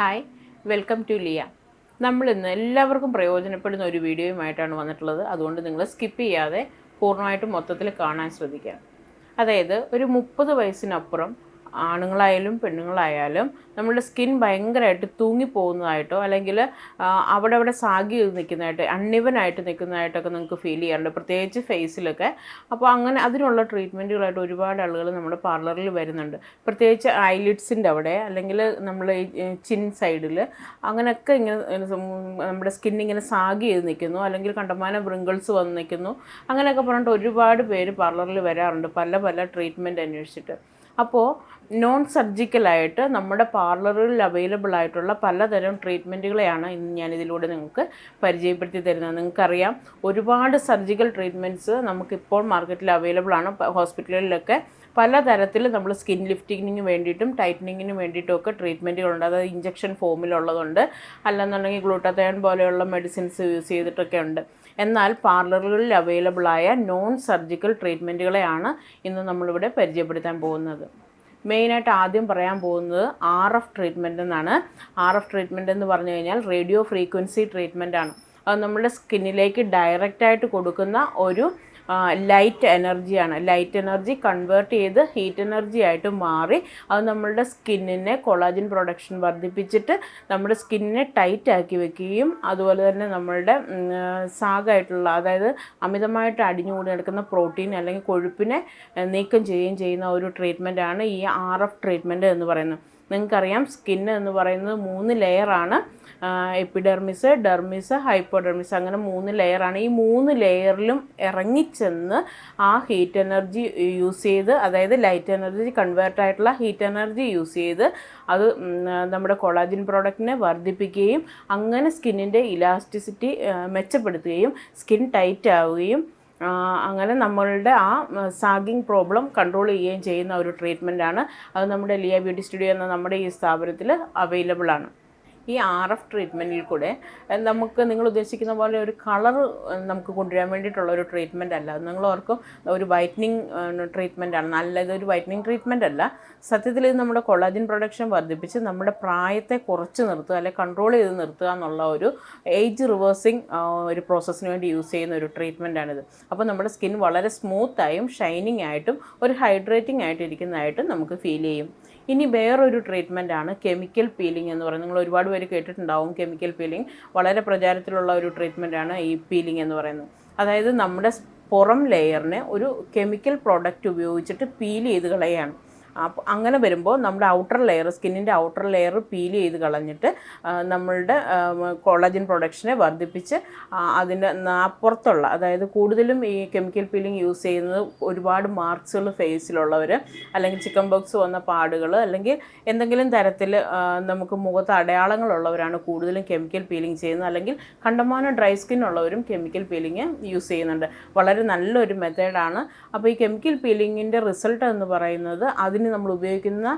Hi, welcome to Liya. നമ്മളിന്ന് എല്ലാവർക്കും പ്രയോജനപ്പെടുന്ന ഒരു വീഡിയോയുമായിട്ടാണ് വന്നിട്ടുള്ളത്. അതുകൊണ്ട് നിങ്ങൾ സ്കിപ്പ് ചെയ്യാതെ പൂർണ്ണമായിട്ടും മൊത്തത്തിൽ കാണാൻ ശ്രദ്ധിക്കുക. അതായത് ഒരു 30 വയസ്സിനപ്പുറം ആണുങ്ങളായാലും പെണ്ണുങ്ങളായാലും നമ്മളുടെ സ്കിൻ ഭയങ്കരമായിട്ട് തൂങ്ങിപ്പോകുന്നതായിട്ടോ അല്ലെങ്കിൽ അവിടെ സാഗി നിൽക്കുന്നതായിട്ട് അൺഇവനായിട്ട് നിൽക്കുന്നതായിട്ടൊക്കെ നിങ്ങൾക്ക് ഫീൽ ചെയ്യാറുണ്ട്, പ്രത്യേകിച്ച് ഫേസിലൊക്കെ. അപ്പോൾ അങ്ങനെ അതിനുള്ള ട്രീറ്റ്മെൻറ്റുകളായിട്ട് ഒരുപാട് ആളുകൾ നമ്മുടെ പാർലറിൽ വരുന്നുണ്ട്. പ്രത്യേകിച്ച് ഐലിഡ്സിൻ്റെ അവിടെ അല്ലെങ്കിൽ നമ്മൾ ചിൻ സൈഡിൽ അങ്ങനെയൊക്കെ ഇങ്ങനെ നമ്മുടെ സ്കിൻ ഇങ്ങനെ സാഗി ചെയ്ത് നിൽക്കുന്നു, അല്ലെങ്കിൽ കണ്ടമാനം വ്രിങ്കിൾസ് വന്ന് നിൽക്കുന്നു, അങ്ങനെയൊക്കെ പറഞ്ഞിട്ട് ഒരുപാട് പേര് പാർലറിൽ വരാറുണ്ട് പല ട്രീറ്റ്മെൻറ്റ് അന്വേഷിച്ചിട്ട്. അപ്പോൾ നോൺ സർജിക്കലായിട്ട് നമ്മുടെ പാർലറുകളിൽ അവൈലബിൾ ആയിട്ടുള്ള പലതരം ട്രീറ്റ്മെൻറ്റുകളെയാണ് ഇന്ന് ഞാനിതിലൂടെ നിങ്ങൾക്ക് പരിചയപ്പെടുത്തി തരുന്നത്. നിങ്ങൾക്കറിയാം, ഒരുപാട് സർജിക്കൽ ട്രീറ്റ്മെൻറ്റ്സ് നമുക്കിപ്പോൾ മാർക്കറ്റിൽ അവൈലബിൾ ആണ്. ഹോസ്പിറ്റലുകളിലൊക്കെ പലതരത്തിൽ നമ്മൾ സ്കിൻ ലിഫ്റ്റിങ്ങിന് വേണ്ടിയിട്ടും ടൈറ്റനിങ്ങിന് വേണ്ടിയിട്ടും ഒക്കെ ട്രീറ്റ്മെൻറ്റുകളുണ്ട്. അതായത് ഇഞ്ചക്ഷൻ ഫോമിലുള്ളതുണ്ട്, അല്ലെന്നുണ്ടെങ്കിൽ ഗ്ലൂട്ടാത്തയോൺ പോലെയുള്ള മെഡിസിൻസ് യൂസ് ചെയ്തിട്ടൊക്കെ ഉണ്ട്. എന്നാൽ പാർലറുകളിൽ അവൈലബിളായ നോൺ സർജിക്കൽ ട്രീറ്റ്മെൻറ്റുകളെയാണ് ഇന്ന് നമ്മളിവിടെ പരിചയപ്പെടുത്താൻ പോകുന്നത്. മെയിനായിട്ട് ആദ്യം പറയാൻ പോകുന്നത് RF ട്രീറ്റ്മെൻറ്റ് എന്നാണ്. RF ട്രീറ്റ്മെൻറ്റ് എന്ന് പറഞ്ഞു കഴിഞ്ഞാൽ റേഡിയോ ഫ്രീക്വൻസി ട്രീറ്റ്മെൻറ്റ് ആണ്. അത് നമ്മുടെ സ്കിന്നിലേക്ക് ഡയറക്റ്റായിട്ട് കൊടുക്കുന്ന ഒരു ലൈറ്റ് എനർജിയാണ്. ലൈറ്റ് എനർജി കൺവേർട്ട് ചെയ്ത് ഹീറ്റ് എനർജി ആയിട്ട് മാറി അത് നമ്മളുടെ സ്കിന്നിനെ കൊളാജൻ പ്രൊഡക്ഷൻ വർദ്ധിപ്പിച്ചിട്ട് നമ്മുടെ സ്കിന്നിനെ ടൈറ്റ് ആക്കി വെക്കുകയും അതുപോലെ തന്നെ നമ്മളുടെ സാഗായിട്ടുള്ള, അതായത് അമിതമായിട്ട് അടിഞ്ഞുകൂടി നടക്കുന്ന പ്രോട്ടീൻ അല്ലെങ്കിൽ കൊഴുപ്പിനെ നീക്കം ചെയ്യുകയും ചെയ്യുന്ന ഒരു ട്രീറ്റ്മെൻറ്റാണ് ഈ RF ട്രീറ്റ്മെൻറ്റ് എന്ന് പറയുന്നത്. നിങ്ങൾക്കറിയാം, സ്കിന്ന് എന്ന് പറയുന്നത് 3 ലെയറാണ്. എപ്പിഡെർമിസ്, ഡെർമിസ്, ഹൈപ്പോഡെർമിസ്, അങ്ങനെ 3 ലെയറാണ്. ഈ 3 ലെയറിലും ഇറങ്ങിച്ചെന്ന് ആ ഹീറ്റ് എനർജി യൂസ് ചെയ്ത്, അതായത് ലൈറ്റ് എനർജി കൺവേർട്ടായിട്ടുള്ള ഹീറ്റ് എനർജി യൂസ് ചെയ്ത് അത് നമ്മുടെ കൊളാജൻ പ്രോഡക്റ്റിനെ വർദ്ധിപ്പിക്കുകയും അങ്ങനെ സ്കിന്നിൻ്റെ ഇലാസ്റ്റിസിറ്റി മെച്ചപ്പെടുത്തുകയും സ്കിൻ ടൈറ്റ് ആവുകയും അങ്ങനെ നമ്മളുടെ ആ സാഗിങ് പ്രോബ്ലം കൺട്രോൾ ചെയ്യുകയും ചെയ്യുന്ന ഒരു ട്രീറ്റ്മെൻറ്റാണ്. അത് നമ്മുടെ ലിയ ബ്യൂട്ടി സ്റ്റുഡിയോ എന്ന നമ്മുടെ ഈ സ്ഥാപനത്തിൽ അവൈലബിൾ ആണ്. ഈ RF ട്രീറ്റ്മെൻറ്റിൽ കൂടെ നമുക്ക് നിങ്ങൾ ഉദ്ദേശിക്കുന്ന പോലെ ഒരു കളർ നമുക്ക് കൊണ്ടുവരാൻ വേണ്ടിയിട്ടുള്ള ഒരു ട്രീറ്റ്മെൻറ്റ് അല്ല. നിങ്ങൾ ഓർക്കും ഒരു വൈറ്റനിങ് ട്രീറ്റ്മെൻറ്റാണ്. നല്ലതൊരു വൈറ്റനിങ് ട്രീറ്റ്മെൻറ്റ് അല്ല. സത്യത്തിൽ ഇത് നമ്മുടെ കൊളാജൻ പ്രൊഡക്ഷൻ വർദ്ധിപ്പിച്ച് നമ്മുടെ പ്രായത്തെ കുറച്ച് നിർത്തുക, അല്ലെങ്കിൽ കൺട്രോൾ ചെയ്ത് നിർത്തുക എന്നുള്ള ഒരു ഏജ് റിവേഴ്സിങ് ഒരു പ്രോസസ്സിന് വേണ്ടി യൂസ് ചെയ്യുന്ന ഒരു ട്രീറ്റ്മെൻറ്റാണിത്. അപ്പോൾ നമ്മുടെ സ്കിൻ വളരെ സ്മൂത്തായും ഷൈനിങ് ആയിട്ടും ഒരു ഹൈഡ്രേറ്റിംഗ് ആയിട്ട് ഇരിക്കുന്നതായിട്ടും നമുക്ക് ഫീൽ ചെയ്യും. ഇനി വേറൊരു ട്രീറ്റ്മെൻറ്റാണ് കെമിക്കൽ പീലിംഗ് എന്ന് പറയുന്നത്. നിങ്ങൾ ഒരുപാട് പേര് കേട്ടിട്ടുണ്ടാവും കെമിക്കൽ പീലിംഗ്. വളരെ പ്രചാരത്തിലുള്ള ഒരു ട്രീറ്റ്മെൻറ്റാണ് ഈ പീലിംഗ് എന്ന് പറയുന്നത്. അതായത് നമ്മുടെ പുറം ലെയറിനെ ഒരു കെമിക്കൽ പ്രോഡക്റ്റ് ഉപയോഗിച്ചിട്ട് പീൽ ചെയ്ത് കളയുകയാണ്. അപ്പോൾ അങ്ങനെ വരുമ്പോൾ നമ്മുടെ ഔട്ടർ ലെയർ, സ്കിന്നിൻ്റെ ഔട്ടർ ലെയർ പീൽ ചെയ്ത് കളഞ്ഞിട്ട് നമ്മളുടെ കൊളാജൻ പ്രൊഡക്ഷനെ വർദ്ധിപ്പിച്ച് അതിൻ്റെ പുറത്തുള്ള, അതായത് കൂടുതലും ഈ കെമിക്കൽ പീലിംഗ് യൂസ് ചെയ്യുന്നത് ഒരുപാട് മാർക്സുകൾ ഫേസിലുള്ളവർ, അല്ലെങ്കിൽ ചിക്കൻ ബോക്സ് വന്ന പാടുകൾ, അല്ലെങ്കിൽ എന്തെങ്കിലും തരത്തിൽ നമുക്ക് മുഖത്ത് അടയാളങ്ങളുള്ളവരാണ് കൂടുതലും കെമിക്കൽ പീലിംഗ് ചെയ്യുന്നത്. അല്ലെങ്കിൽ കണ്ടമാനം ഡ്രൈ സ്കിൻ ഉള്ളവരും കെമിക്കൽ പീലിംഗ് യൂസ് ചെയ്യുന്നുണ്ട്. വളരെ നല്ലൊരു മെത്തേഡാണ്. അപ്പോൾ ഈ കെമിക്കൽ പീലിങ്ങിൻ്റെ റിസൾട്ട് എന്ന് പറയുന്നത് അതിന് നമ്മൾ ഉപയോഗിക്കുന്ന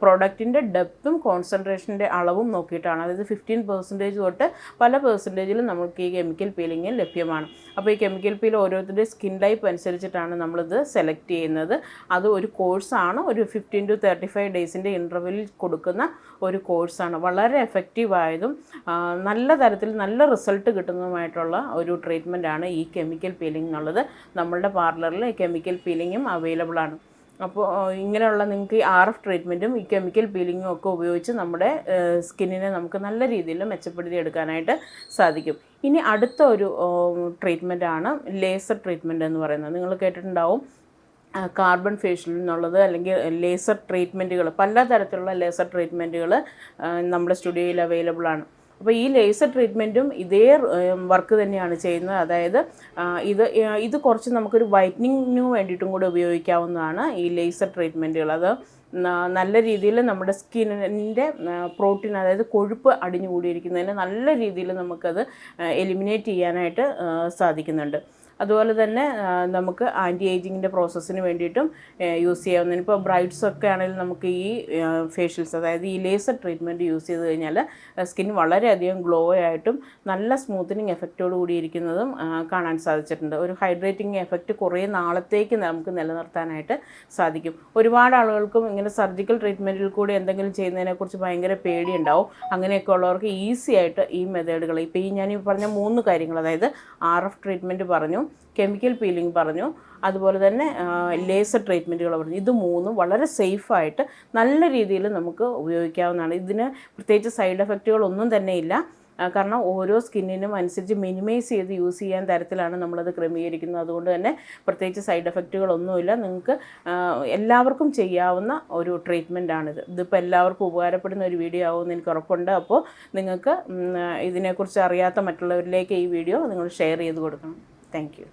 പ്രോഡക്റ്റിൻ്റെ ഡെപ്തും കോൺസെൻട്രേഷൻ്റെ അളവും നോക്കിയിട്ടാണ്. അതായത് 15% തൊട്ട് പല പെർസെൻറ്റേജിലും നമുക്ക് ഈ കെമിക്കൽ പീലിംഗ് ലഭ്യമാണ്. അപ്പോൾ ഈ കെമിക്കൽ പീൽ ഓരോരുത്തരുടെ സ്കിൻ ടൈപ്പ് അനുസരിച്ചിട്ടാണ് നമ്മളിത് സെലക്ട് ചെയ്യുന്നത്. അത് ഒരു കോഴ്സാണ്. ഒരു 15 to 35 ഡേയ്സിൻ്റെ ഇൻ്റർവെല്ലിൽ കൊടുക്കുന്ന ഒരു കോഴ്സാണ്. വളരെ എഫക്റ്റീവായതും നല്ല തരത്തിൽ നല്ല റിസൾട്ട് കിട്ടുന്നതുമായിട്ടുള്ള ഒരു ട്രീറ്റ്മെൻറ്റാണ് ഈ കെമിക്കൽ പീലിംഗ് എന്നുള്ളത്. നമ്മളുടെ പാർലറിൽ കെമിക്കൽ പീലിങ്ങും അവൈലബിൾ ആണ്. അപ്പോൾ ഇങ്ങനെയുള്ള നിങ്ങൾക്ക് ഈ RF ട്രീറ്റ്മെൻറ്റും ഈ കെമിക്കൽ പീലിങ്ങും ഒക്കെ ഉപയോഗിച്ച് നമ്മുടെ സ്കിന്നിനെ നമുക്ക് നല്ല രീതിയിൽ മെച്ചപ്പെടുത്തി എടുക്കാനായിട്ട് സാധിക്കും. ഇനി അടുത്ത ഒരു ട്രീറ്റ്മെൻറ്റാണ് ലേസർ ട്രീറ്റ്മെൻറ്റ് എന്ന് പറയുന്നത്. നിങ്ങൾ കേട്ടിട്ടുണ്ടാവും കാർബൺ ഫേഷ്യൽ എന്നുള്ളത്, അല്ലെങ്കിൽ ലേസർ ട്രീറ്റ്മെൻറ്റുകൾ. പലതരത്തിലുള്ള ലേസർ ട്രീറ്റ്മെൻറ്റുകൾ നമ്മുടെ സ്റ്റുഡിയോയിൽ അവൈലബിൾ ആണ്. അപ്പോൾ ഈ ലേസർ ട്രീറ്റ്മെൻറ്റും ഇതേ വർക്ക് തന്നെയാണ് ചെയ്യുന്നത്. അതായത് ഇത് കുറച്ച് നമുക്കൊരു വൈറ്റനിങ്ങിന് വേണ്ടിയിട്ടും കൂടെ ഉപയോഗിക്കാവുന്നതാണ് ഈ ലേസർ ട്രീറ്റ്മെൻറ്റുകൾ. അത് നല്ല രീതിയിൽ നമ്മുടെ സ്കിന്നിൻ്റെ പ്രോട്ടീൻ, അതായത് കൊഴുപ്പ് അടിഞ്ഞു കൂടിയിരിക്കുന്നതിന് നല്ല രീതിയിൽ നമുക്കത് എലിമിനേറ്റ് ചെയ്യാനായിട്ട് സാധിക്കുന്നുണ്ട്. അതുപോലെ തന്നെ നമുക്ക് ആൻറ്റി ഏജിങ്ങിൻ്റെ പ്രോസസ്സിന് വേണ്ടിയിട്ടും യൂസ് ചെയ്യാവുന്നതിന് ഇപ്പോൾ ബ്രൈഡ്സൊക്കെ ആണെങ്കിലും നമുക്ക് ഈ ഫേഷ്യൽസ് അതായത് ഈ ലേസർ ട്രീറ്റ്മെൻറ്റ് യൂസ് ചെയ്ത് കഴിഞ്ഞാൽ സ്കിൻ വളരെയധികം ഗ്ലോ ആയിട്ടും നല്ല സ്മൂത്തനിങ് എഫക്റ്റോട് കൂടി ഇരിക്കുന്നതും കാണാൻ സാധിച്ചിട്ടുണ്ട്. ഒരു ഹൈഡ്രേറ്റിംഗ് എഫക്റ്റ് കുറേ നാളത്തേക്ക് നമുക്ക് നിലനിർത്താനായിട്ട് സാധിക്കും. ഒരുപാട് ആളുകൾക്കും ഇങ്ങനെ സർജിക്കൽ ട്രീറ്റ്മെൻറ്റിൽ കൂടി എന്തെങ്കിലും ചെയ്യുന്നതിനെക്കുറിച്ച് ഭയങ്കര പേടിയുണ്ടാവും. അങ്ങനെയൊക്കെ ഉള്ളവർക്ക് ഈസി ആയിട്ട് ഈ മെത്തേഡുകൾ ഇപ്പോൾ ഞാൻ ഈ പറഞ്ഞ 3 കാര്യങ്ങൾ, അതായത് RF ട്രീറ്റ്മെൻറ്റ് പറഞ്ഞു, കെമിക്കൽ പീലിംഗ് പറഞ്ഞു, അതുപോലെ തന്നെ ലേസർ ട്രീറ്റ്മെൻറ്റുകൾ പറഞ്ഞു. ഇത് 3 വളരെ സേഫായിട്ട് നല്ല രീതിയിൽ നമുക്ക് ഉപയോഗിക്കാവുന്നതാണ്. ഇതിന് പ്രത്യേകിച്ച് സൈഡ് എഫക്റ്റുകളൊന്നും തന്നെ ഇല്ല. കാരണം ഓരോ സ്കിന്നിനും അനുസരിച്ച് മിനിമൈസ് ചെയ്ത് യൂസ് ചെയ്യാൻ തരത്തിലാണ് നമ്മളത് ക്രമീകരിക്കുന്നത്. അതുകൊണ്ട് തന്നെ പ്രത്യേകിച്ച് സൈഡ് എഫക്റ്റുകളൊന്നുമില്ല. നിങ്ങൾക്ക് എല്ലാവർക്കും ചെയ്യാവുന്ന ഒരു ട്രീറ്റ്മെൻറ്റാണിത്. ഇതിപ്പോൾ എല്ലാവർക്കും ഉപകാരപ്പെടുന്ന ഒരു വീഡിയോ ആവുമെന്ന് എനിക്ക് ഉറപ്പുണ്ട്. അപ്പോൾ നിങ്ങൾക്ക് ഇതിനെക്കുറിച്ച് അറിയാത്ത മറ്റുള്ളവരിലേക്ക് ഈ വീഡിയോ നിങ്ങൾ ഷെയർ ചെയ്ത് കൊടുക്കണം. Thank you.